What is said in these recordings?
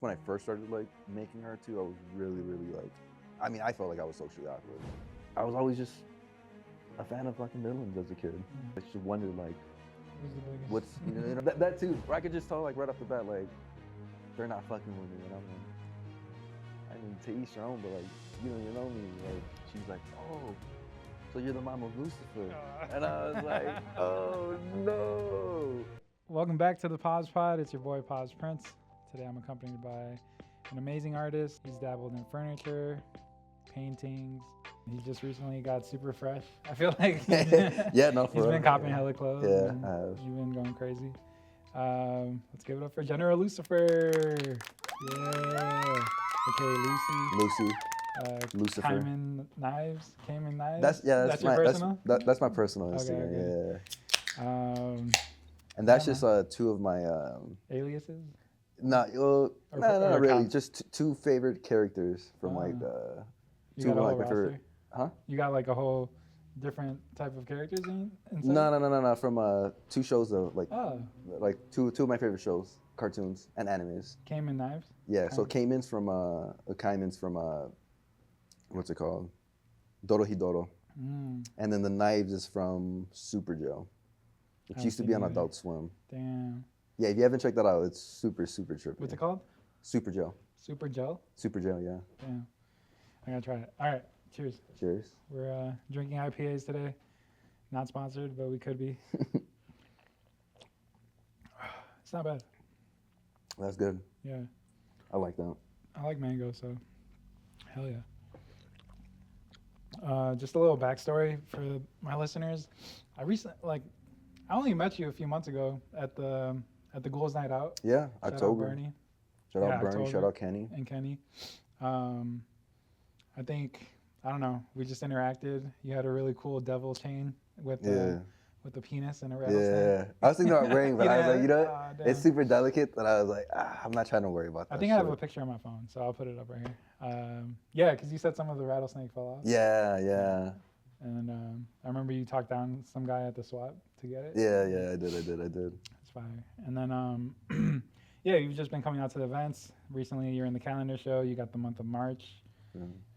When I first started like making art too, I was really like, I mean, I felt like I was socially awkward. I was always just a fan of fucking villains as a kid. I just wondered like, what's, that too, where I could just tell like right off the bat, like, they're not fucking with me. And I'm like, I mean, to each their own, but like, you know me. Like, she's like, oh, so you're the mom of Lucifer. And I was like, oh no. Welcome back to the Pabs Pod. It's your boy Pabs Prince. Today I'm accompanied by an amazing artist. He's dabbled in furniture, paintings. He just recently got super fresh. I feel like Yeah, no, for he's real. been copping hella clothes. Yeah, and I have. You've been going crazy. Let's give it up for General Lucifer. Yeah. Okay, Luci. Lucifer. Cayman Knives. That's your personal? That's my personal Okay, Instagram. okay. Yeah. And that's Yeah, just two of my Aliases? no, not really. account? Just two favorite characters from like You two got of a like whole my favorite. roster? Huh? You got like a whole different type of characters inside? No. From two shows of like Oh, like two of my favorite shows, cartoons and animes. Cayman Knives? Yeah. So Cayman's from what's it called? Dorohedoro. And then the Knives is from Super Joe, which used to be on Adult Swim. Damn. Yeah, if you haven't checked that out, it's super trippy. What's it called? Super Joe. Super Gel? Super Joe, yeah. Damn. I gotta try it. All right, cheers. Cheers. We're drinking IPAs today. Not sponsored, but we could be. It's not bad. That's good. Yeah. I like that. I like mango, so hell yeah. Just a little backstory for my listeners. I only met you a few months ago at the Ghouls Night Out. Yeah, Shout October. out Berny. Shout out Yeah, Berny. October. Shout out Kenny. And Kenny. I think, I don't know, we just interacted. You had a really cool devil chain with the penis and a rattlesnake. Yeah, I was thinking about wearing, but I was like, damn. it's super delicate. That I was like, I'm not trying to worry about that. I think I have a picture on my phone, so I'll put it up right here. Yeah, because you said some of the rattlesnake fell off. Yeah. And I remember you talked down some guy at the swap to get it. Yeah, I did. It's fire. And then, yeah, you've just been coming out to the events. Recently, you're in the calendar show. You got the month of March.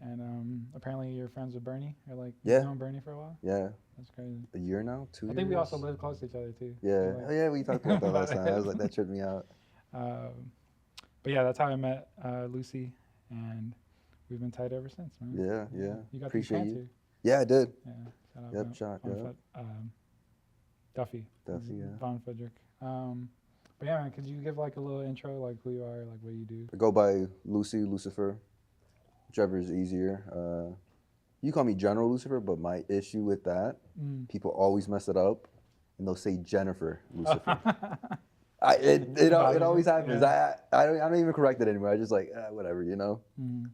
And apparently you're friends with Bernie. Or like, you've known Bernie for a while? Yeah. That's crazy. A year now? 2 years? I think we also live close to each other too. Yeah. So, like, Oh, yeah, we talked about that last time. I was like, that tripped me out. But yeah, that's how I met Luci, and we've been tight ever since, man. Yeah. You got Appreciate these pants you. here. Yeah, I did. Yeah. Shout out. Yep, shout out. Duffy, yeah. Von Frederick. But yeah, man, could you give like a little intro, like who you are, like what you do? I go by Luci, Lucifer, whichever is easier. You call me General Lucifer, but my issue with that, people always mess it up, and they'll say Jennifer Lucifer. It always happens. Yeah. I don't even correct it anymore. I just like whatever,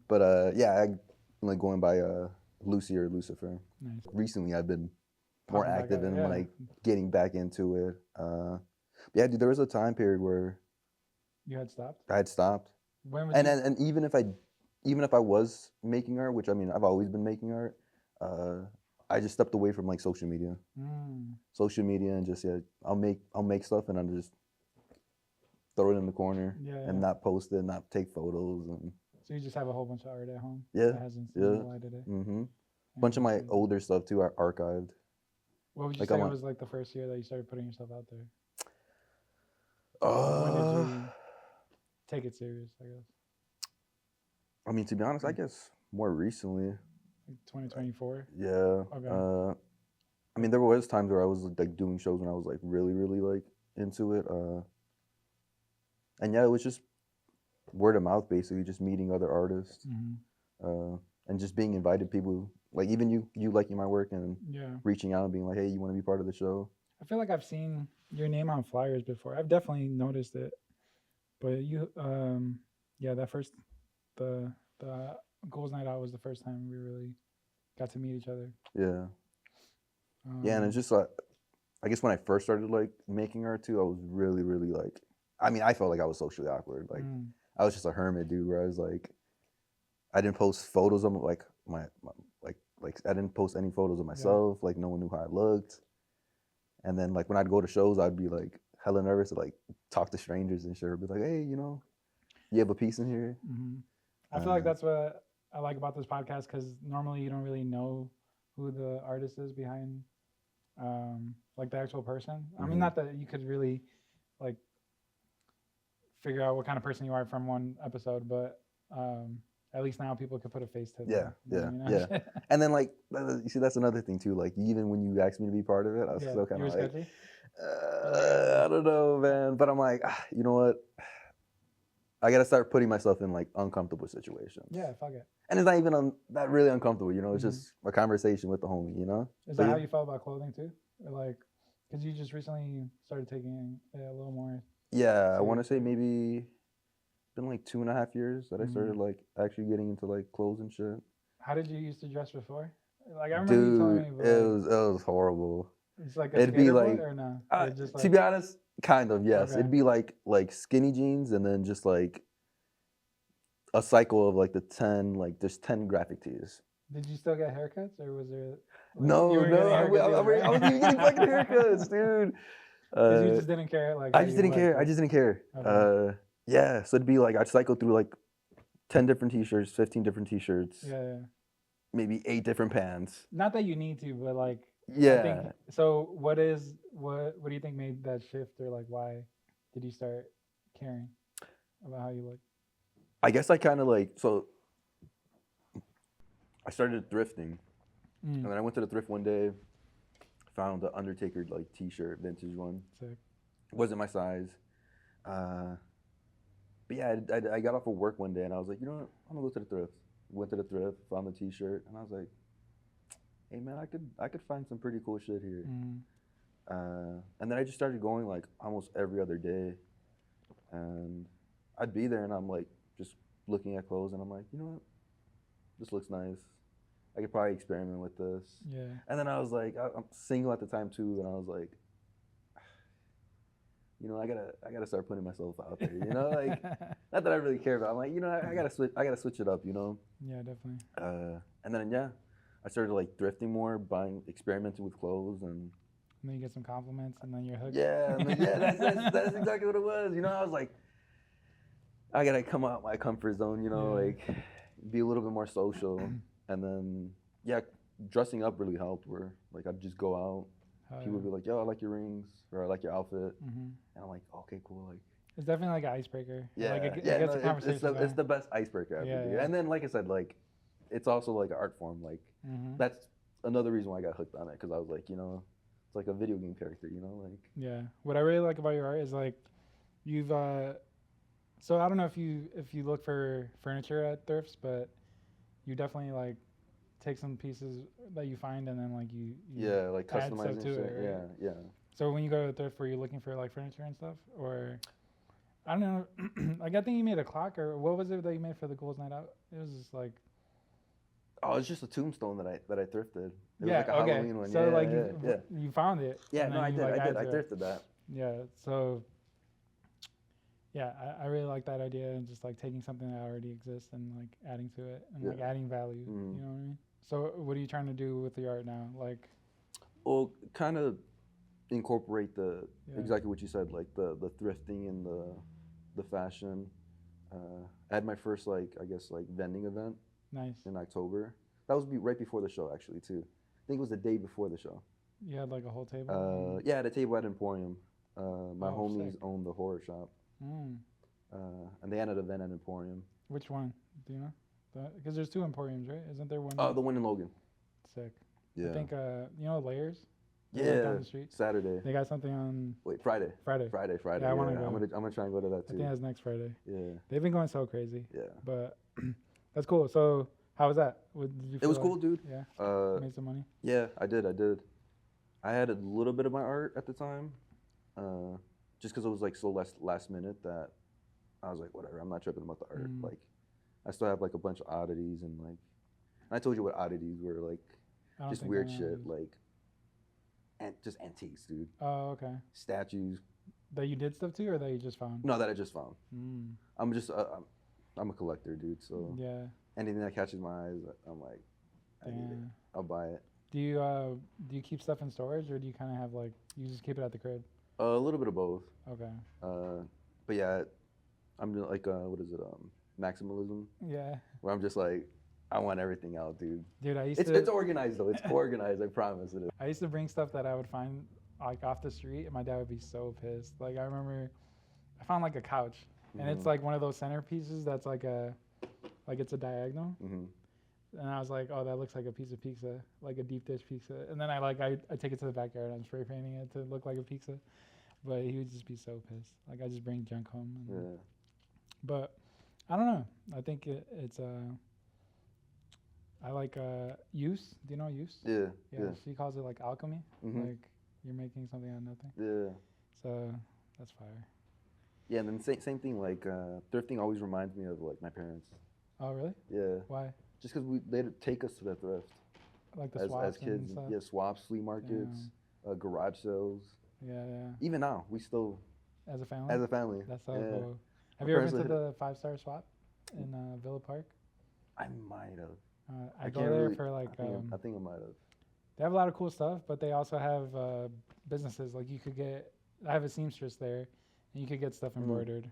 But yeah, I'm like going by Luci or Lucifer. Nice. Recently, I've been more Popping back active up, in yeah. like getting back into it. Yeah, dude, there was a time period where You had stopped. I had stopped, When was and even if I was making art, which I mean I've always been making art, I just stepped away from like social media. Social media and just I'll make stuff and I'm just throw it in the corner and not post it, not take photos and. So you just have a whole bunch of art at home? Yeah. That hasn't seen the light of day? Mm-hmm. Bunch of my older stuff too are archived. What would you like say was like the first year that you started putting yourself out there? When did you take it serious, I guess? I mean, to be honest, I guess more recently. Like 2024? Yeah. Okay. I mean, there was times where I was like doing shows when I was like really like into it. And yeah, it was just word of mouth basically, just meeting other artists, and just being invited people, like even you liking my work and reaching out and being like, hey, you want to be part of the show? I feel like I've seen your name on flyers before. I've definitely noticed it. But you, that first, the Ghouls Night Out was the first time we really got to meet each other. Yeah. Yeah, and it's just like, I guess when I first started like making art too, I was really like, I mean, I felt like I was socially awkward. Like I was just a hermit, dude, where I was like, I didn't post photos of like my I didn't post any photos of myself. Like no one knew how I looked. And then like when I'd go to shows, I'd be like hella nervous to like talk to strangers and shit. Be like, hey, You have a piece in here. I feel like that's what I like about this podcast, because normally you don't really know who the artist is behind, like the actual person. I mean, not that you could really like figure out what kind of person you are from one episode, but at least now people could put a face to them. Yeah. And then like you see, that's another thing too. Like even when you asked me to be part of it, I was still kind of like, sketchy? I don't know, man. But I'm like, you know what? I gotta start putting myself in like uncomfortable situations. Yeah, fuck it. And it's not even not really uncomfortable, you know. It's just a conversation with the homie, you know. Is that how you felt about clothing too? Or like, because you just recently started taking it a little more. Yeah, I want to say maybe been like 2.5 years that I started like actually getting into like clothes and shit. How did you used to dress before? Like I remember you telling me. It was horrible. It's like it'd be like, or no? Just like, to be honest, kind of, yes. Okay. It'd be like skinny jeans and then just like a cycle of like there's 10 graphic tees. Did you still get haircuts, or was there? Like, no, I wasn't even getting fucking haircuts, dude. Because you just didn't care. Like I just didn't care. Okay. Yeah, so it'd be like I'd cycle through like 10 different t-shirts, 15 different t-shirts. Yeah. Maybe 8 different pants. Not that you need to, but like. Yeah. I think, so what do you think made that shift, or like why did you start caring about how you look? I guess I kind of like, so I started thrifting, and then I went to the thrift one day, found the Undertaker like t-shirt, vintage one. Sick. It wasn't my size. But yeah, I got off of work one day and I was like, you know what, I'm gonna go to the thrift. Went to the thrift, found the t-shirt, and I was like, hey man, I could find some pretty cool shit here. And then I just started going like almost every other day, and I'd be there and I'm like just looking at clothes and I'm like, you know what, this looks nice. I could probably experiment with this. Yeah. And then I was like, I'm single at the time too, and I was like, you know, I gotta start putting myself out there. You know, like not that I really care about. I'm like, you know, I gotta switch it up. You know. Yeah, definitely. And then I started like thrifting more, experimenting with clothes, and then you get some compliments, and then you're hooked. Yeah, that's exactly what it was. You know, I was like, I gotta come out my comfort zone. You know, like be a little bit more social, and then dressing up really helped. Where like I'd just go out. People would be like, yo, I like your rings, or I like your outfit. And I'm like, okay, cool. Like, it's definitely like an icebreaker. Yeah, like it gets a conversation. It's the best icebreaker ever. Yeah. And then, like I said, like, it's also like an art form. Like, that's another reason why I got hooked on it, because I was like, you know, it's like a video game character, you know, like. Yeah. What I really like about your art is like, you've so I don't know if you look for furniture at thrifts, but you definitely like take some pieces that you find and then like you like customizing to shit. It, right? Yeah. So when you go to the thrift, were you looking for like furniture and stuff, or I don't know, like I think you made a clock, or what was it that you made for the Ghouls Night Out? It was just like, oh, it's just a tombstone that I thrifted. It was like a Halloween one. So you found it. Yeah, no, I did. I thrifted that. Yeah. So yeah, I really like that idea, and just like taking something that already exists and like adding to it and like adding value. You know what I mean? So what are you trying to do with the art now? Like, well, kind of incorporate exactly what you said, like the thrifting and the fashion. I had my first like vending event. Nice. In October. That was right before the show actually too. I think it was the day before the show. You had like a whole table. Yeah, the table at Emporium. My homies owned the horror shop. And they had an event at Emporium. Which one? Do you know? Because there's 2 Emporiums, right? Isn't there one? Oh, the one in Logan. Sick. Yeah. I think you know Layers. Yeah. Right down the street. Saturday. They got something on. Wait, Friday. Friday. Yeah, I want to go. I'm gonna try and go to that too. I think that's next Friday. Yeah. They've been going so crazy. Yeah. But that's cool. So how was that? It was cool, dude. Yeah. Made some money. Yeah, I did. I had a little bit of my art at the time, just because it was like so last minute that I was like, whatever. I'm not tripping about the art. Like, I still have like a bunch of oddities and like, and I told you what oddities were, like just weird shit, like, and just antiques, dude. Oh, okay. Statues. That you did stuff to, or that you just found? No, that I just found. I'm just I'm a collector, dude. So yeah. Anything that catches my eyes, I'm like, I need it. I'll buy it. Do you keep stuff in storage, or do you kind of have like you just keep it at the crib? A little bit of both. Okay. But yeah, I'm like what is it? Maximalism. Yeah. Where I'm just like, I want everything out, dude. Dude, It's organized though. It's organized. I promise it is. I used to bring stuff that I would find like off the street, and my dad would be so pissed. Like I remember, I found like a couch, and it's like one of those centerpieces that's like it's a diagonal. And I was like, oh, that looks like a piece of pizza, like a deep dish pizza. And then I take it to the backyard and I'm spray painting it to look like a pizza. But he would just be so pissed. Like I just bring junk home. But I don't know. I think it's I like use. Do you know use? Yeah. She calls it like alchemy. Like you're making something out of nothing. Yeah. So that's fire. Yeah, and then same thing. Like thrifting always reminds me of like my parents. Oh really? Yeah. Why? Just because they'd take us to the thrift. Like the swaps as kids. and stuff? Yeah, swaps, flea markets, garage sales. Yeah. Even now, we still. As a family. That's so cool. Have you ever been to the 5-star swap in Villa Park? I might have. I go there for like. I think I might have. They have a lot of cool stuff, but they also have businesses. Like you could get. I have a seamstress there, and you could get stuff embroidered.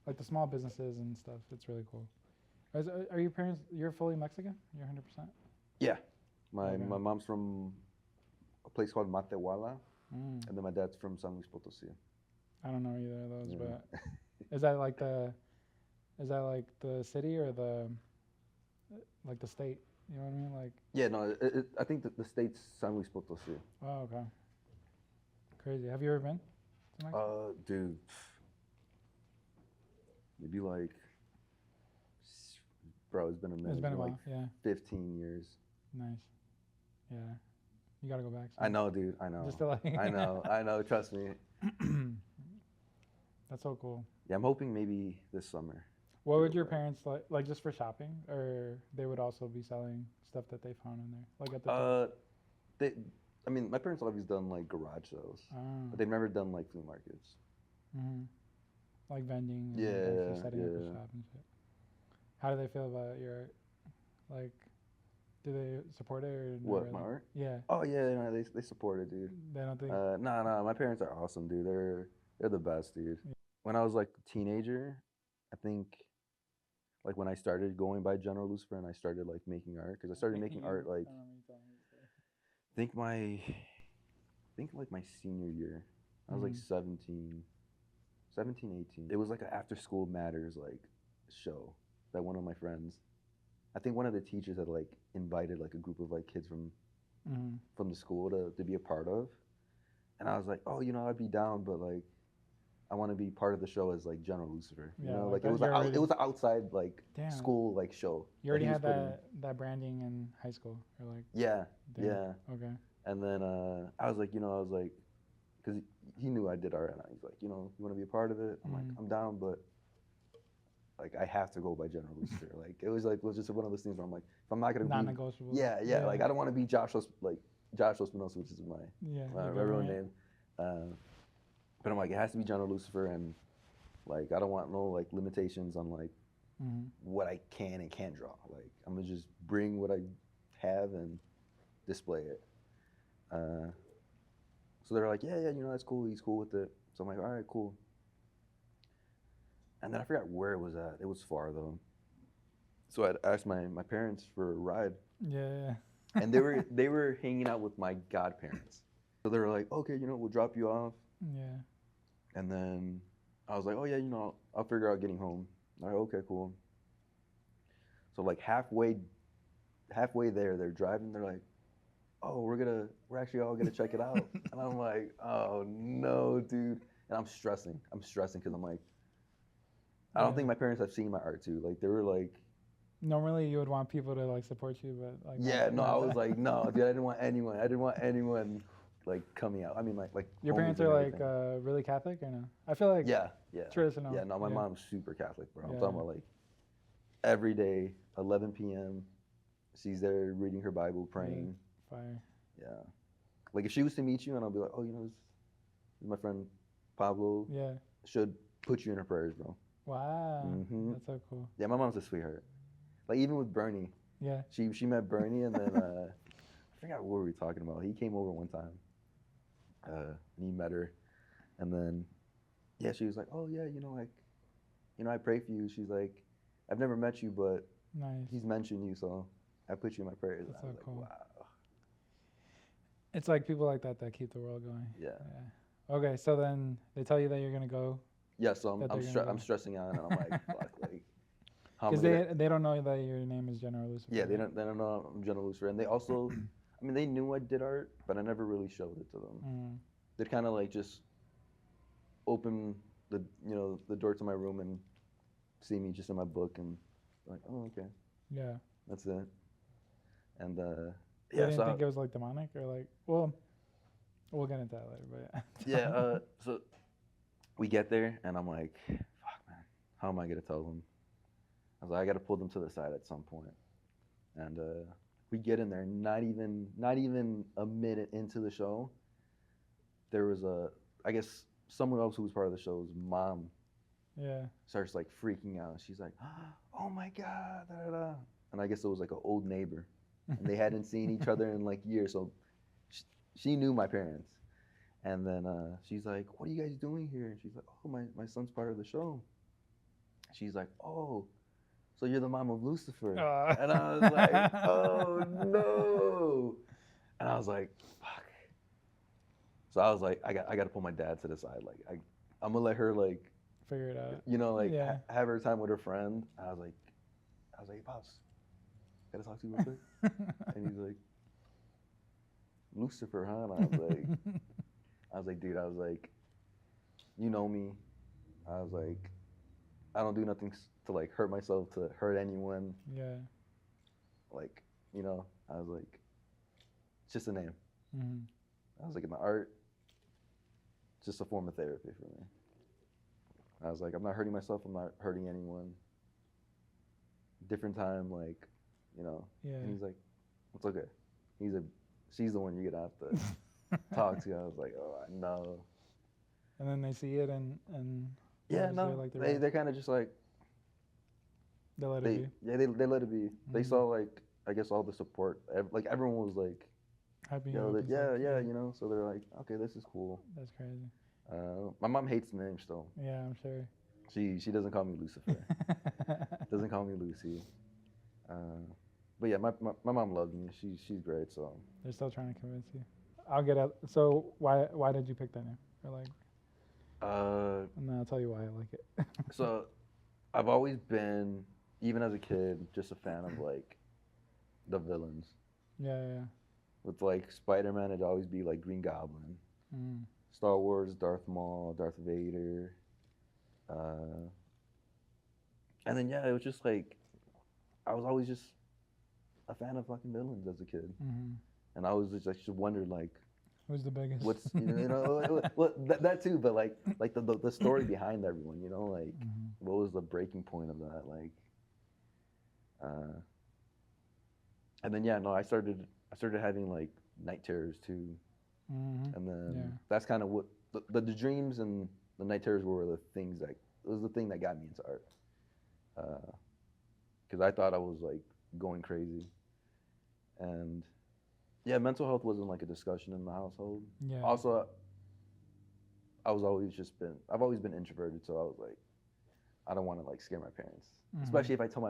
Like the small businesses and stuff. It's really cool. Are your parents? You're fully Mexican? You're 100%. Yeah, my mom's from a place called Matehuala, and then my dad's from San Luis Potosí. I don't know either of those, but is that like the city or the state? You know what I mean? Like. Yeah, no, I think the state's San Luis Potosí. Oh, okay. Crazy. Have you ever been to Mexico? Dude, maybe like. Bro, it's been a minute. It's been a while, like yeah. 15 years. Nice. Yeah. You gotta go back. I know, dude. I know. Just to like. I know. Trust me. That's so cool. Yeah, I'm hoping maybe this summer. What would your parents like just for shopping, or they would also be selling stuff that they found in there, like at the? My parents always done like garage sales, but they've never done like flea markets. Like vending. And yeah. setting up a shop and shit. How do they feel about your art? Like, do they support it or what, really? My art? Yeah. Oh yeah, no, they support it, dude. They don't think. No, my parents are awesome, dude. They're the best, dude. Yeah. When I was like a teenager, I think, like when I started going by General Lucifer and I started like making art, because I started making art like, I think like my senior year. I was like 17, 18. It was like an after school matters like show that one of my friends, I think one of the teachers had like invited like a group of like kids from the school to be a part of, and I was like, oh, I'd be down, but like I want to be part of the show as like General Lucifer. You know, like it was an outside like school like show. You already had that branding in high school, or like. Yeah. Damn. Yeah. Okay. And then I was like, because he knew I did art, and he's like, you want to be a part of it? I'm like, I'm down, but like I have to go by General Lucifer. Like it was just one of those things where I'm like, if I'm not gonna non-negotiable. Yeah. Like I don't want to be Joshua Spinoza, which is my real name. But I'm like, it has to be General Lucifer, and like I don't want no like limitations on like what I can and can't draw. Like I'm gonna just bring what I have and display it. So they're like, yeah, that's cool. He's cool with it. So I'm like, all right, cool. And then I forgot where it was at. It was far though. So I'd asked my parents for a ride. Yeah. And they were hanging out with my godparents. So they were like, okay, we'll drop you off. Yeah. And then I was like, oh yeah, I'll figure out getting home. All right, okay, cool. So like halfway there, they're driving. They're like, oh, we're actually all gonna check it out. And I'm like, oh no, dude. And I'm stressing because I'm like, I don't think my parents have seen my art too. Like they were like. Normally you would want people to like support you, but like. Yeah, no, I was like, no, dude, I didn't want anyone like coming out. I mean, like. Your parents are like really Catholic or no? I feel like. Yeah. Traditional. Yeah, no, my mom's super Catholic, bro. I'm talking about like every day, 11 p.m. She's there reading her Bible, praying. Fire. Yeah. Like if she was to meet you and I'll be like, oh, this is my friend Pablo. Yeah. Should put you in her prayers, bro. Wow. That's so cool. Yeah, my mom's a sweetheart. Like even with Berny. Yeah. She met Berny and then I forgot what we were talking about. He came over one time. And he met her. And then she was like, oh yeah, like I pray for you. She's like, I've never met you, but Nice. he's mentioned you, so I put you in my prayers. That's I was so like, cool. wow. It's like people like that keep the world going. Yeah. Okay, so then they tell you that you're gonna go. Yeah, so That I'm, they're gonna I'm go. stressing out, and I'm like, fuck, like, how am I Because gonna? they don't know that your name is General Lucifer. Yeah, they don't know I'm General Lucifer, and they also, I mean, they knew I did art, but I never really showed it to them. Mm. They'd kind of like just open the door to my room and see me just in my book and like, oh, okay, Yeah. that's it. And They yeah, didn't so think it was like demonic or like. Well, we'll get into that later, but. yeah, so we get there and I'm like, fuck, man, how am I gonna tell them? I was like, I gotta pull them to the side at some point. And we get in there, not even a minute into the show, there was I guess someone else who was part of the show's mom Yeah. starts like freaking out. She's like, oh my God, da, da, da. And I guess it was like an old neighbor. And they hadn't seen each other in like years. So she knew my parents. And then she's like, what are you guys doing here? And she's like, oh, my son's part of the show. She's like, oh, so you're the mom of Lucifer. And I was like, oh no. And I was like, fuck. So I was like, I got to pull my dad to the side. Like, I'm gonna let her like Figure it out. like Yeah. have her time with her friend. I was like, hey, Pops, gotta talk to you real quick. And he's like, Lucifer, huh? And I was like, dude, I was like, you know me. I was like, I don't do nothing to like hurt myself, to hurt anyone. Yeah. Like, I was like, it's just a name. Mm-hmm. I was like, in the art, it's just a form of therapy for me. I was like, I'm not hurting myself. I'm not hurting anyone. Different time, like, Yeah. And he's like, it's okay. She's the one you're gonna have to talk to. I was like, oh, I know. And then they see it and yeah, no, like they're kind of just like they let it be. Yeah, they let it be. Mm-hmm. They saw like I guess all the support. Like everyone was like, happy. Yeah, So they're like, okay, this is cool. That's crazy. My mom hates the name still. Yeah, I'm sure. She doesn't call me Lucifer. Doesn't call me Luci. But yeah, my mom loves me. She's great. So they're still trying to convince you. I'll get out. So why did you pick that name? Or like. And then I'll tell you why I like it. So, I've always been, even as a kid, just a fan of like the villains. Yeah. With like Spider-Man, it'd always be like Green Goblin. Mm. Star Wars, Darth Maul, Darth Vader. And then yeah, it was just like I was always just a fan of fucking villains as a kid, and I was just wondered like, who's the biggest? What's well that too, but like the story behind everyone, like what was the breaking point of that, like, and then yeah, no, I started having like night terrors too, and then that's kind of what the dreams and the night terrors were the things that was the thing that got me into art, because I thought I was like going crazy, and yeah, mental health wasn't like a discussion in the household. Yeah. Also, I've always been introverted, so I was like, I don't want to like scare my parents, especially if I tell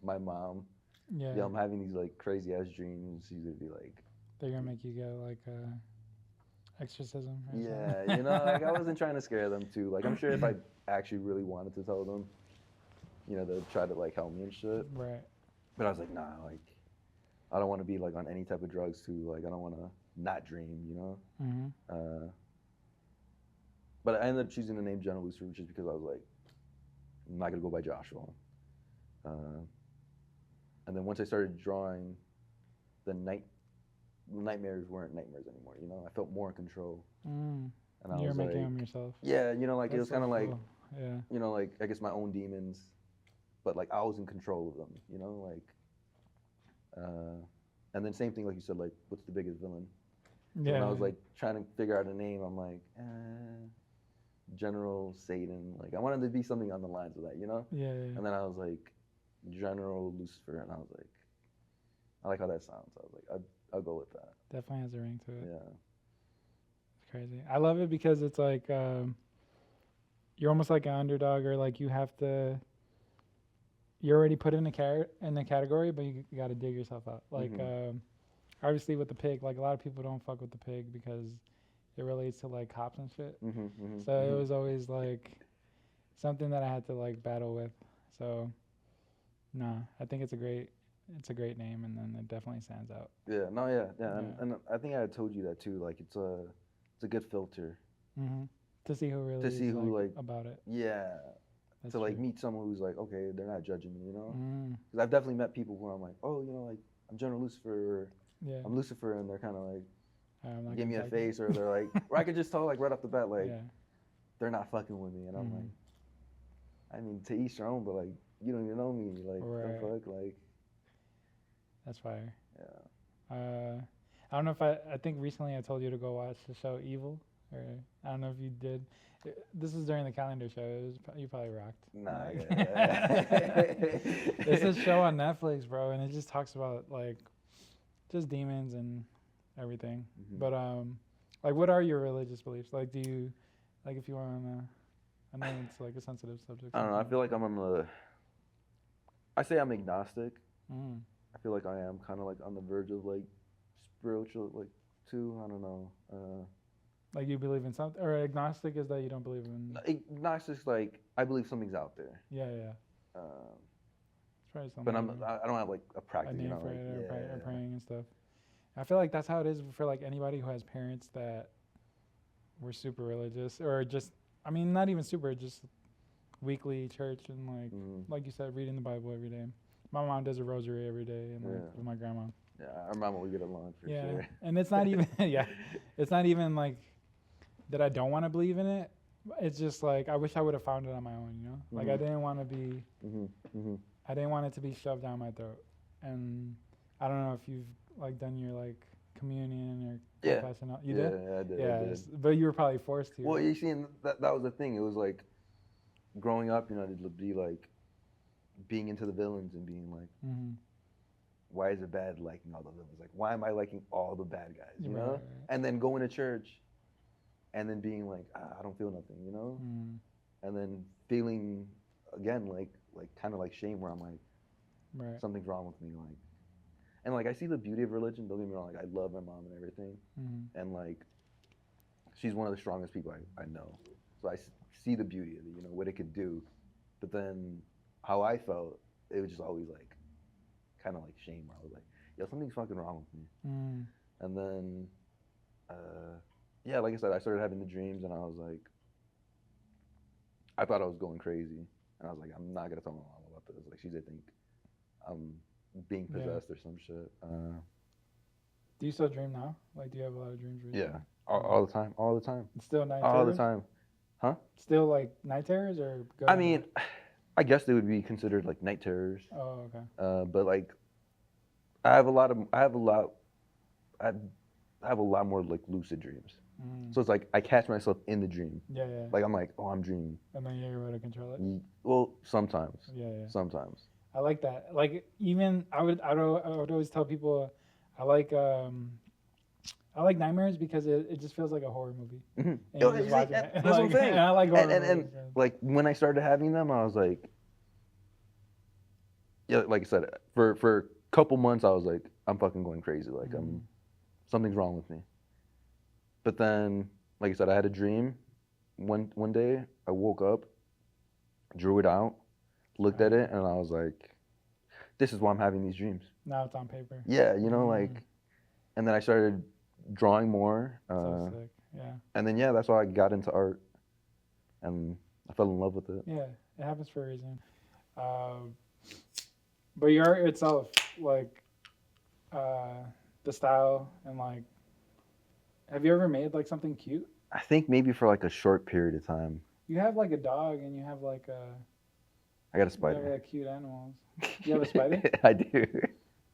my mom, yeah, I'm having these like crazy ass dreams. She's gonna be like, they're gonna make you get like exorcism. Yeah, like I wasn't trying to scare them too. Like I'm sure if I actually really wanted to tell them, they'd try to like help me and shit. Right. But I was like, nah, like I don't want to be like on any type of drugs too. Like I don't want to not dream, But I ended up choosing the name General Lucifer just because I was like, I'm not gonna go by Joshua. And then once I started drawing, the nightmares weren't nightmares anymore. I felt more in control. And I You're was making like, them yourself. Yeah, like That's it was kind of so like, cool. Yeah. Like I guess my own demons, but like I was in control of them. Like. And then same thing, like you said, like what's the biggest villain? So Yeah. when I was like trying to figure out a name, I'm like, General Satan. Like I wanted to be something on the lines of that, Yeah. And then I was like, General Lucifer, and I was like, I like how that sounds. I was like, I'll go with that. Definitely has a ring to it. Yeah. It's crazy. I love it because it's like you're almost like an underdog, or like you're already put in a category, but you got to dig yourself out. Like obviously with the pig, like a lot of people don't fuck with the pig because it relates to like cops and shit. So it was always like something that I had to like battle with. So nah, I think it's a great name, and then it definitely stands out. Yeah, no, yeah. And I think I had told you that too. Like it's a good filter To see who really to see is who like about it. yeah. That's To like true. meet someone who's like, okay, they're not judging me, you know? Mm, Because I've definitely met people where I'm like, oh, you know, like I'm General Lucifer, or yeah. I'm Lucifer, and they're kind of like I'm not give gonna me a talk face, or they're like, or I could just tell like right off the bat, like yeah. they're not fucking with me, and I'm like, I mean, to each their own, but like you don't even know me, like the fuck, like. That's fire. Yeah. I don't know if I think recently I told you to go watch the show Evil, or I don't know if you did. This is during the calendar show. You probably rocked. Nah, It's a show on Netflix, bro, and it just talks about like just demons and everything. But like, what are your religious beliefs? Like, do you like if you want to? I know it's like a sensitive subject. I don't know. I feel like I'm on the. I say I'm agnostic. I feel like I am kind of like on the verge of like spiritual, like too. I don't know. Like you believe in something, or agnostic is that you don't believe in. Agnostic's like I believe something's out there. Yeah. It's probably something. But I don't have like a practice, a name you know, for like it, or praying and stuff. I feel like that's how it is for like anybody who has parents that were super religious, or just, I mean, not even super, just weekly church and like you said, reading the Bible every day. My mom does a rosary every day, and with my grandma. Yeah, our mama would get along for sure. And it's not even it's not even like that I don't want to believe in it. It's just like I wish I would have found it on my own, you know. Like I didn't want to be. I didn't want it to be shoved down my throat, and I don't know if you've like done your like communion or confession. You did? Yeah, I did. Yeah, I did. But you were probably forced to. Well, you see, and that was the thing. It was like growing up, you know, to be like being into the villains and being like, why is it bad liking all the villains? Like, why am I liking all the bad guys? You know? Right. And then going to church, and then being like, I don't feel nothing, you know? And then feeling again like kind of like shame, where I'm like, something's wrong with me, like. And like I see the beauty of religion. Don't get me wrong. Like I love my mom and everything, and like she's one of the strongest people I know. So I see the beauty of it, you know, what it could do. But then how I felt, it was just always like kind of like shame, where I was like, yo, something's fucking wrong with me. And then yeah, like I said, I started having the dreams, and I was like, I thought I was going crazy, and I was like, I'm not gonna tell my mom about this. Like she's gonna think I'm being possessed or some shit. Do you still dream now? Like, do you have a lot of dreams? Yeah, all the time, all the time. It's still night terrors? All the time. Huh? Still like night terrors, or? I mean, I guess they would be considered like night terrors. Oh, okay. But like, I have a lot more like lucid dreams. So it's like I catch myself in the dream. Yeah. Like I'm like, oh, I'm dreaming. And then you're able to control it. Well, sometimes. Yeah. Sometimes. I like that. Like even I would always tell people, I like nightmares because it just feels like a horror movie. And you're just watching it. That's what I'm saying. And I like horror movies. And like when I started having them, I was like, yeah, like I said, for a couple months, I was like, I'm fucking going crazy. Like something's wrong with me. But then, like I said, I had a dream. One day, I woke up, drew it out, looked at it, and I was like, this is why I'm having these dreams. Now it's on paper. Yeah, you know, like, and then I started drawing more. So sick, yeah. And then, yeah, that's why I got into art, and I fell in love with it. Yeah, it happens for a reason. But your art itself, like, the style and like, have you ever made like something cute? I think maybe for like a short period of time. You have like a dog, and you have like a. I got a spider. You have like cute animals. You have a spider? I do.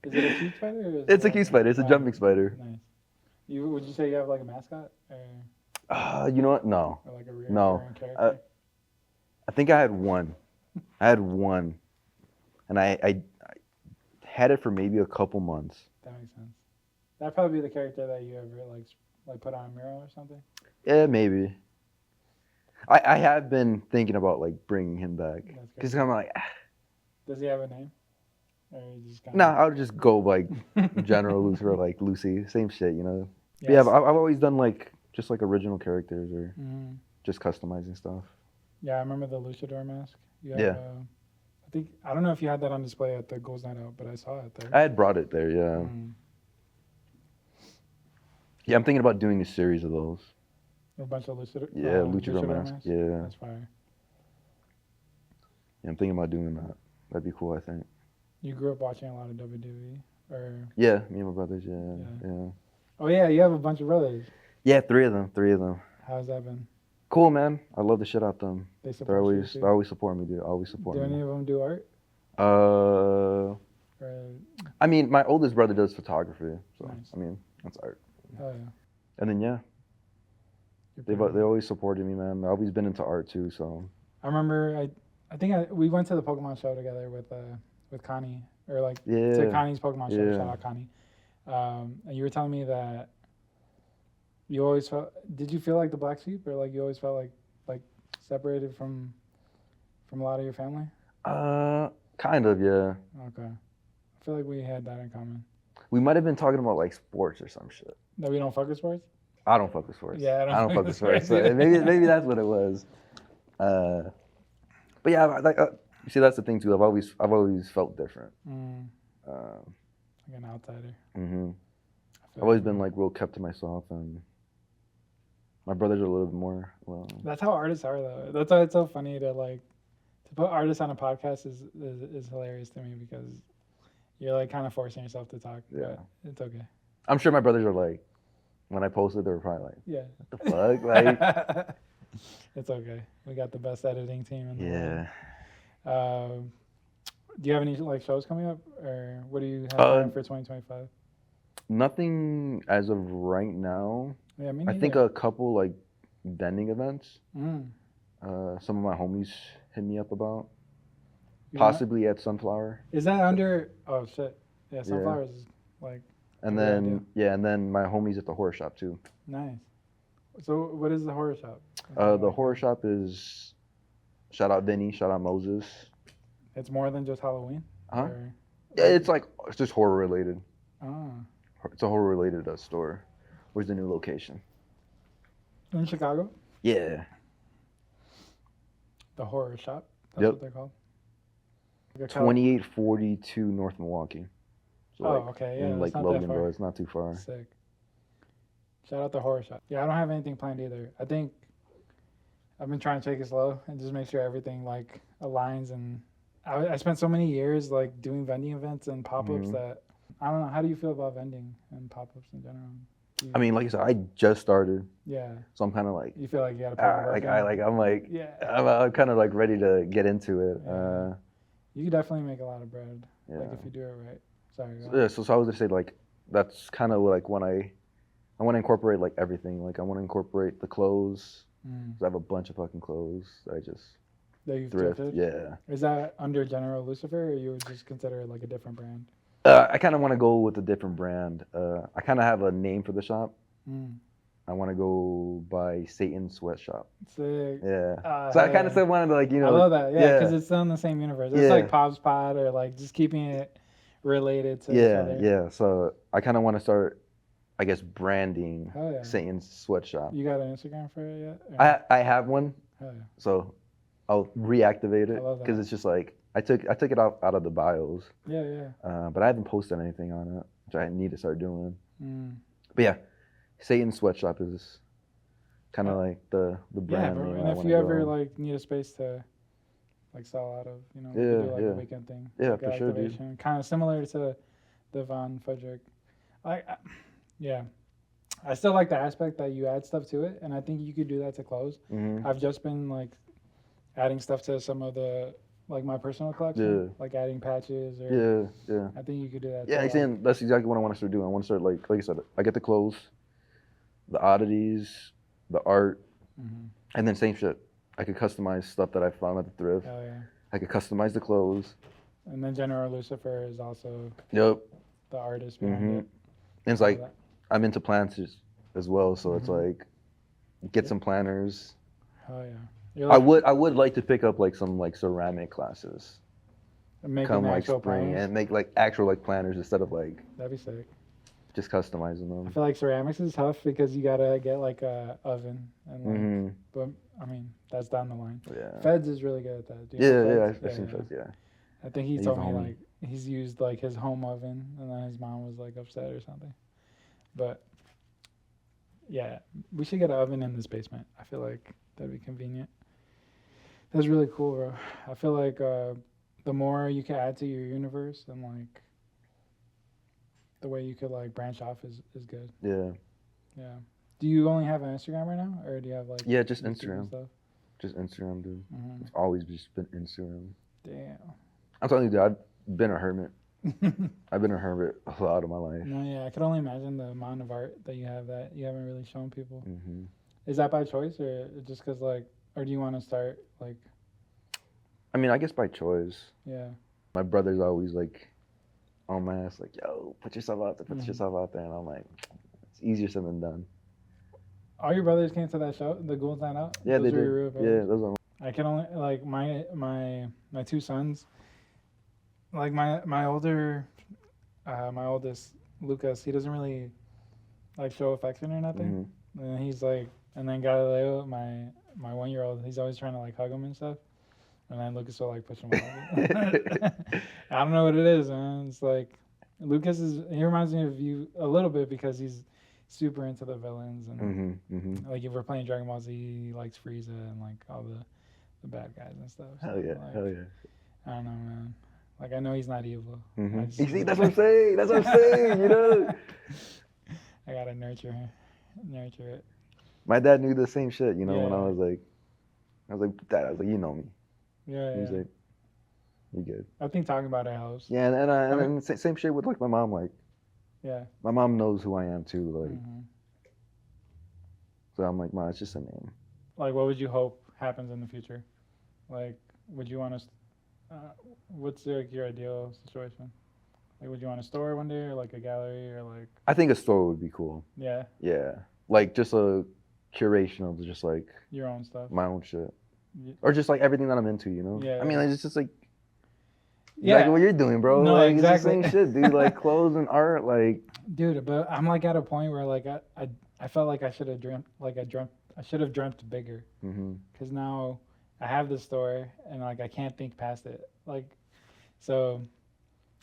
Is it a cute spider? Or it's a cute spider. It's a jumping spider. Nice. Would you say you have like a mascot? Or... you know what? No. Or like a recurring character? I think I had one. And I had it for maybe a couple months. That makes sense. That'd probably be the character that you ever like put on a mural or something. Yeah, maybe. I have been thinking about like bringing him back That's because crazy. I'm like, Does he have a name? Or you just kind nah, I'll just go like General Lucifer, like Luci, same shit, you know. But yeah, Yes. I've always done like just like original characters or Mm-hmm. just customizing stuff. Yeah, I remember the Luchador mask. You have, Yeah. I don't know if you had that on display at the Ghouls Night Out, but I saw it there. I had brought it there, yeah. Mm. Yeah, I'm thinking about doing a series of those. A bunch of Luchador, Yeah, Luchador masks. mask. Yeah. That's fire. Yeah, I'm thinking about doing that. That'd be cool, I think. You grew up watching a lot of WWE, or Yeah, me and my brothers. Yeah. oh yeah, you have a bunch of brothers. Yeah, three of them. How's that been? Cool, man. I love the shit out them. They They support you too? always support me, dude. Always support Do any me. of them do art? Uh, Or, I mean, my oldest brother does photography, so Nice. I mean, that's art. oh yeah. And then yeah, You're pretty- they always supported me, man. I've always been into art too, so I remember we went to the Pokemon show together with Connie, or like to yeah. Connie's Pokemon show. Yeah. Shout out Connie. And you were telling me that you always felt. Did you feel like the black sheep, or like you always felt like separated from a lot of your family? Kind of, yeah. Okay. I feel like we had that in common. We might have been talking about like sports or some shit. That we don't fuck with sports. I don't fuck with sports. Yeah, I don't fuck with sports. So either. maybe that's what it was. But yeah, like you see, that's the thing too. I've always felt different. Like an outsider. Mm-hmm. I I've feel always like- been like real kept to myself, and my brothers are a little bit more. Well, That's how artists are, though. That's why it's so funny to put artists on a podcast is hilarious to me, because you're like kind of forcing yourself to talk. Yeah. But it's okay. I'm sure my brothers are like, when I posted, they were probably like, Yeah. "What the fuck?" Like, It's okay. We got the best editing team in the yeah. world. Do you have any like shows coming up, or what do you have planned for 2025? Nothing as of right now. Yeah, me I neither. think a couple like vending events. Mm. Some of my homies hit me up about. You want- Possibly at Sunflower. Is that under? Oh shit! Yeah, Sunflowers is like And Good then idea. yeah, and then my homies at the horror shop too. nice. So what is the horror shop? The horror shop is shout out Berny, shout out Moses. It's more than just Halloween. Huh? Or- Yeah, it's just horror related. Oh. It's a horror related store. Where's the new location? In Chicago, Yeah. the horror shop. That's Yep. what they're called. Like a 2842 North Milwaukee. So Oh, like, okay, yeah, in that's like not that Logan, far. bro. It's not too far. Sick. Shout out the horror shop. Yeah, I don't have anything planned either. I think I've been trying to take it slow and just make sure everything like aligns. And I spent so many years like doing vending events and pop-ups Mhm. that I don't know. How do you feel about vending and pop-ups in general? I mean, like I said, I just started, Yeah, so I'm kind of like, you feel like you got to put the work in? I'm Yeah, I'm kind of like ready to get into it. Yeah. you could definitely make a lot of bread, Yeah. like if you do it right. Sorry. go So, ahead. yeah, so I was gonna say like that's kind of like when I want to incorporate like everything. Like I want to incorporate the clothes. Mm. 'Cause I have a bunch of fucking clothes that I just That you've thrift. thrifted? Yeah. Is that under General Lucifer, or you would just consider it like a different brand? I kind of want to go with a different brand. I kind of have a name for the shop. Mm. I want to go by Satan's Sweatshop. Sick. Yeah. So I kind of still wanted to like I love that. Yeah, because it's still in the same universe. It's Yeah. like Pabs Pod, or like just keeping it related to each Yeah, other. yeah. So I kind of want to start, I guess, branding Hell yeah. Satan's Sweatshop. You got an Instagram for it yet? Or- I have one, Hell yeah. so I'll reactivate I it love that. because it's just like I took it out of the bios, Yeah, yeah. but I haven't posted anything on it, which I need to start doing. Mm. But yeah, Satan's Sweatshop is kind of like the Yeah, brand bro. name. And if you ever like need a space to like sell out of, you know, we Yeah, could do like yeah. a weekend thing. Yeah, like for sure, dude. Kind of similar to the Von Frederick. Yeah. I still like the aspect that you add stuff to it, and I think you could do that to clothes. Mhm. I've just been like adding stuff to some of the like my personal collection, Yeah. like adding patches or. Yeah. I think you could do that. Yeah, too. I'm saying that's exactly what I want to start doing. I want to start like I said, I get the clothes, the oddities, the art, Mhm. and then same shit. I could customize stuff that I found at the thrift. Hell yeah. I could customize the clothes. And then General Lucifer is also Yep. the artist behind Mhm. it. And it's All like that. I'm into plants as well, so it's Mhm. like get some planners, Oh yeah. You're I like would like to pick up like some like ceramic classes making come like actual spring planners. and make like actual like planners instead of like That'd be sick. just customizing I them. feel like ceramics is tough because you gotta get like a oven and like. Mm-hmm. But I mean, that's down the line. Yeah. Feds is really good at that. Do you know Yeah, Feds? I've seen Feds, yeah. I think he He's told a me homie. like he's used like his home oven and then his mom was like upset or something. But yeah, we should get an oven in this basement. I feel like that'd be convenient. That's really cool, bro. I feel like the more you can add to your universe and like the way you could like branch off is good. Yeah. Yeah. Do you only have an Instagram right now, or do you have like Yeah, just YouTube and Instagram. stuff? Just Instagram, dude. Mm-hmm. It's always just been Instagram. Damn. I'm telling you, dude, I've been a hermit. I've been a hermit a lot of my life. No, yeah, I could only imagine the amount of art that you have that you haven't really shown people. Mm-hmm. Is that by choice or just because like, or do you want to start like? I mean, I guess by choice. Yeah. My brother's always like on my ass, like, yo, put yourself out there, put Mhm. yourself out there. And I'm like, it's easier said than done. All your brothers came to that show, the Ghoul Night Out. Yeah, Those they were did. your real Yeah, brothers? those are. I can only like my two sons. Like my oldest Lucas, he doesn't really like show affection or nothing. Mm-hmm. And he's like, and then Galileo, my 1-year-old, he's always trying to like hug him and stuff. And then Lucas will like push him off. I don't know what it is, man. It's like he reminds me of you a little bit because he's super into the villains and Mm-hmm. Mm-hmm. like if we're playing Dragon Ball Z, he likes Frieza and like all the bad guys and stuff. So, Hell yeah, like, hell yeah. I don't know, man. Like I know he's not evil. Mm-hmm. I just- You see, that's what I'm saying. That's what I'm saying. You know. I gotta nurture it. My dad knew the same shit. You know, when Yeah. I was like, Dad, I was like, you know me. Yeah, He was yeah. like, you good. I think talking about it helps. Yeah, and I mean- then same shit with like my mom. Like, Yeah. my mom knows who I am too. Like, Mhm. so I'm like, Mom, it's just a name. Like, what would you hope happens in the future? Like, would you want to? What's like your ideal situation? Like, would you want a store one day, or like a gallery, or like? I think a store would be cool. Yeah, Yeah, like just a curation of just like your own stuff. my own shit, Y- or just like everything that I'm into. You know. Yeah, I mean, yeah. like, it's just like. Yeah, Like what you're doing, bro. No, like exactly. it's the same shit, dude. Like clothes and art, like. dude. But I'm like at a point where like I felt like I should have dreamt I should have dreamt bigger. Mm-hmm. Because now I have this store and like I can't think past it. Like, so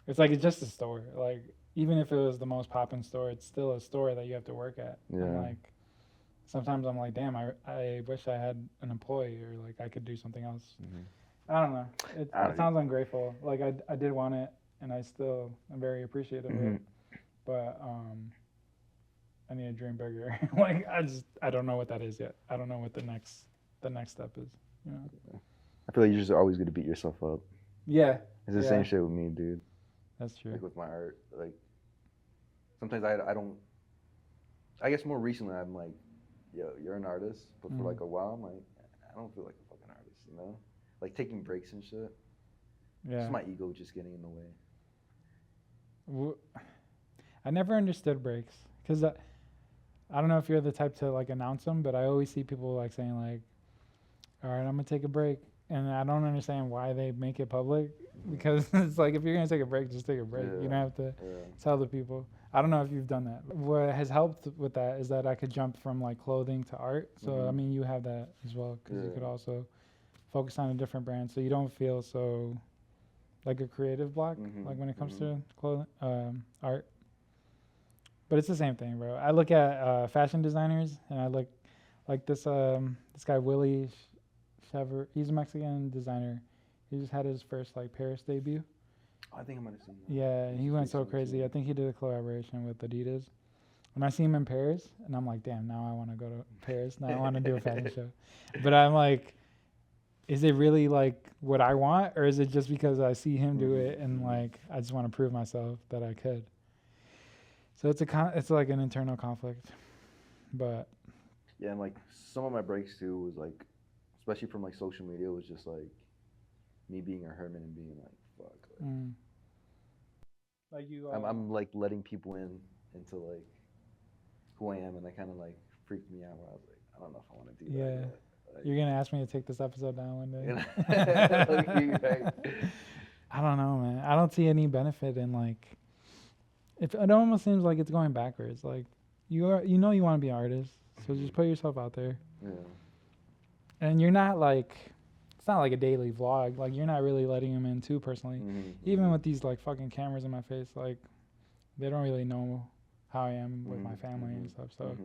it's like it's just a store. Like even if it was the most poppin' store, it's still a store that you have to work at. Yeah. And like sometimes I'm like, damn, I wish I had an employee or like I could do something else. Mm-hmm. I don't know. It I don't- sounds ungrateful. Like I did want it and I still am very appreciative of it. But I need to dream bigger. Like I don't know what that is yet. I don't know what the next step is. You know? I feel like you're just always gonna beat yourself up. Yeah, It's the Yeah. same shit with me, dude. that's true. Like with my art, like sometimes I don't. I guess more recently I'm like, yo, you're an artist, but for Mhm. like a while I'm like, I don't feel like a fucking artist, you know? Like taking breaks and shit. Yeah. Just my ego just getting in the way. I never understood breaks because I don't know if you're the type to like announce them, but I always see people like saying like, "All right, I'm gonna take a break," and I don't understand why they make it public because it's like if you're gonna take a break, just take a break. You Yeah. don't have to Yeah. tell the people. I don't know if you've done that. What has helped with that is that I could jump from like clothing to art. So I Mhm. mean, you have that as well because you Yeah. could also focus on a different brand, so you don't feel so like a creative block, Mhm, like when it comes mhm. to clothing, art. But it's the same thing, bro. I look at fashion designers, and I look like this guy Willie Chever. He's a Mexican designer. He just had his first like Paris debut. I think I might have seen that. Yeah, he went so Recently, crazy. too. I think he did a collaboration with Adidas. And I see him in Paris, and I'm like, damn, now I want to go to Paris. Now I want to do a fashion show. But I'm like, is it really like what I want, or is it just because I see him do it and like I just want to prove myself that I could? So it's like an internal conflict. But Yeah, and like some of my breaks too was like, especially from like social media, was just like me being a hermit and being like, fuck. like you, I'm like letting people into like who I am, and that kind of like freaked me out. Where I was like, I don't know if I want to do that. Yeah. Yet. You're gonna ask me to take this episode down one day. Right. I don't know, man. I don't see any benefit in like. It almost seems like it's going backwards. Like you want to be an artist, so just put yourself out there. Yeah. And you're not like, it's not like a daily vlog. Like you're not really letting them in too personally. Even with these like fucking cameras in my face, like they don't really know how I am with my family and stuff. So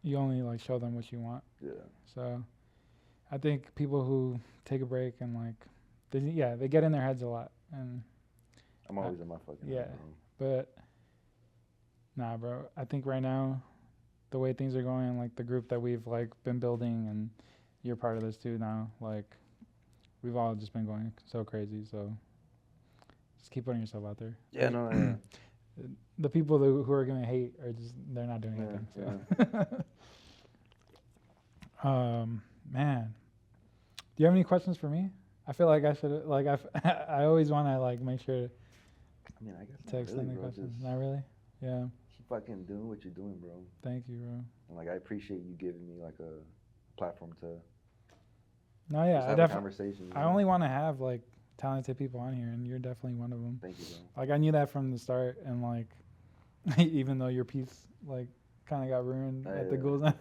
you only like show them what you want. Yeah. So I think people who take a break and like, they get in their heads a lot. And I'm always in my fucking head, but nah, bro. I think right now, the way things are going, like the group that we've like been building, and you're part of this too now. Like we've all just been going so crazy. So just keep putting yourself out there. Yeah, no, yeah. The people who are gonna hate are just they're not doing anything. So. Man, do you have any questions for me? I feel like I should like I always want to like make sure. I mean, I guess to extend the questions. Not really. Yeah. Keep fucking doing what you're doing, bro. Thank you, bro. And like I appreciate you giving me like a platform to. No, yeah, have a conversation. I only want to have like talented people on here, and you're definitely one of them. Thank you, bro. Like I knew that from the start, and like even though your piece like kind of got ruined at the Ghouls.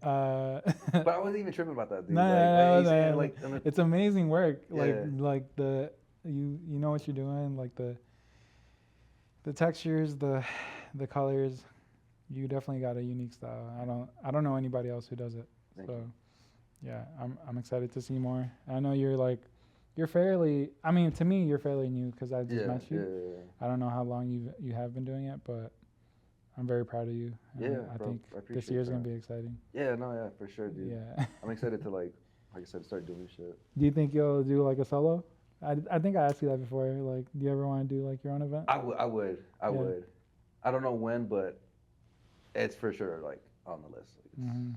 But I wasn't even tripping about that, dude. No. It's amazing work. Like the you know what you're doing, like the textures, the colors. You definitely got a unique style. I don't know anybody else who does it. Thank you. Yeah, I'm excited to see more. I know you're fairly. I mean, to me, you're fairly new because I just met you. Yeah. I don't know how long you have been doing it, but I'm very proud of you. I think this year's gonna be exciting. Yeah, no, yeah, for sure, dude. Yeah. I'm excited to like I said, start doing shit. Do you think you'll do like a solo? I think I asked you that before. Like, do you ever want to do like your own event? I would. I don't know when, but it's for sure like on the list. Like,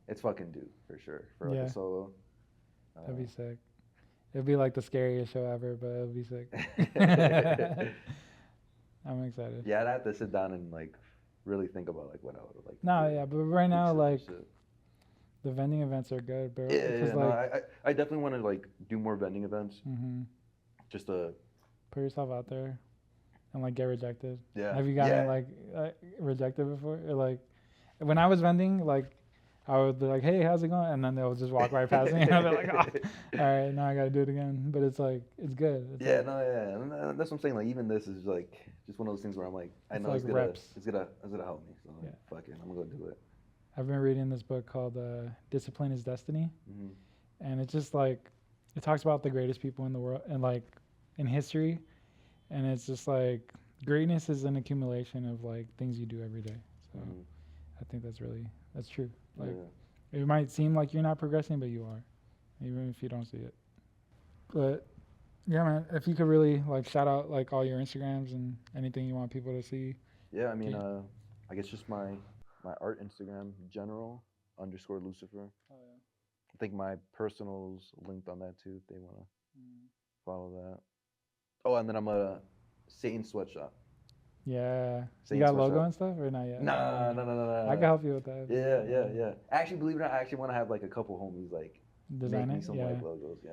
it's fucking due for sure for like a solo. That'd be sick. It'd be like the scariest show ever, but it'll be sick. I'm excited. Yeah, I'd have to sit down and like really think about like what I would like. No, yeah, but right now like the vending events are good, bro. I definitely want to like do more vending events. Just to put yourself out there and like get rejected. Yeah. Have you gotten like rejected before? Or like when I was vending, like I would be like, "Hey, how's it going?" And then they'll just walk right past me, and I'll be like, "Oh, all right, now I gotta do it again." But it's like it's good. It's and that's what I'm saying. Like even this is like just one of those things where I'm like, I know it's gonna help me. So like, fuck it, I'm gonna go do it. I've been reading this book called "Discipline is Destiny," and it's just like it talks about the greatest people in the world and like in history, and it's just like greatness is an accumulation of like things you do every day. So I think that's true. Like it might seem like you're not progressing, but you are, even if you don't see it. But yeah, man, if you could really like shout out like all your Instagrams and anything you want people to see. Yeah, I mean, I guess just my art Instagram, General _Lucifer. Oh yeah. I think my personal's linked on that too if they wanna follow that. Oh, and then I'm a Satan Sweatshop. Yeah. Satan you got a logo and stuff or not yet? No. I can help you with that. Yeah. Actually, believe it or not, I actually want to have like a couple homies like design make me some like logos. Yeah.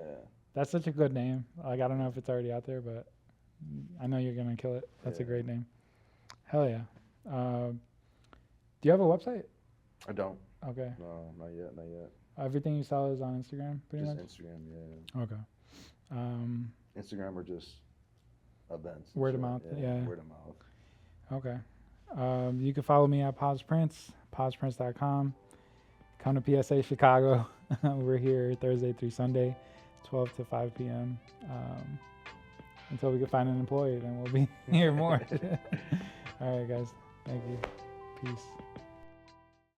That's such a good name. Like I don't know if it's already out there, but I know you're gonna kill it. That's a great name. Hell yeah. Do you have a website? I don't. Okay. No, not yet. Everything you sell is on Instagram, pretty much? Just Instagram, yeah. Okay. Instagram or just events. Word of mouth, yeah. Word of mouth. Okay. You can follow me at Pabs Prince, pabsprince.com. Come to PSA Chicago. We're here Thursday through Sunday, 12 to 5 p.m. Until we can find an employee, then we'll be here more. All right, guys. Thank you. Peace.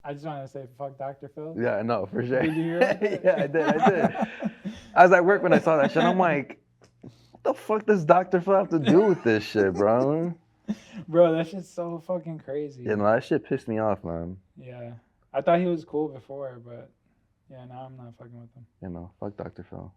I just wanted to say fuck Dr. Phil. Yeah, I know, for sure. Did you hear that? Yeah, I did. I was at work when I saw that shit. I'm like, what the fuck does Dr. Phil have to do with this shit, bro? Bro, that shit's so fucking crazy. Yeah, no, that shit pissed me off, man. Yeah. I thought he was cool before, but yeah, now I'm not fucking with him. You know, fuck Dr. Phil.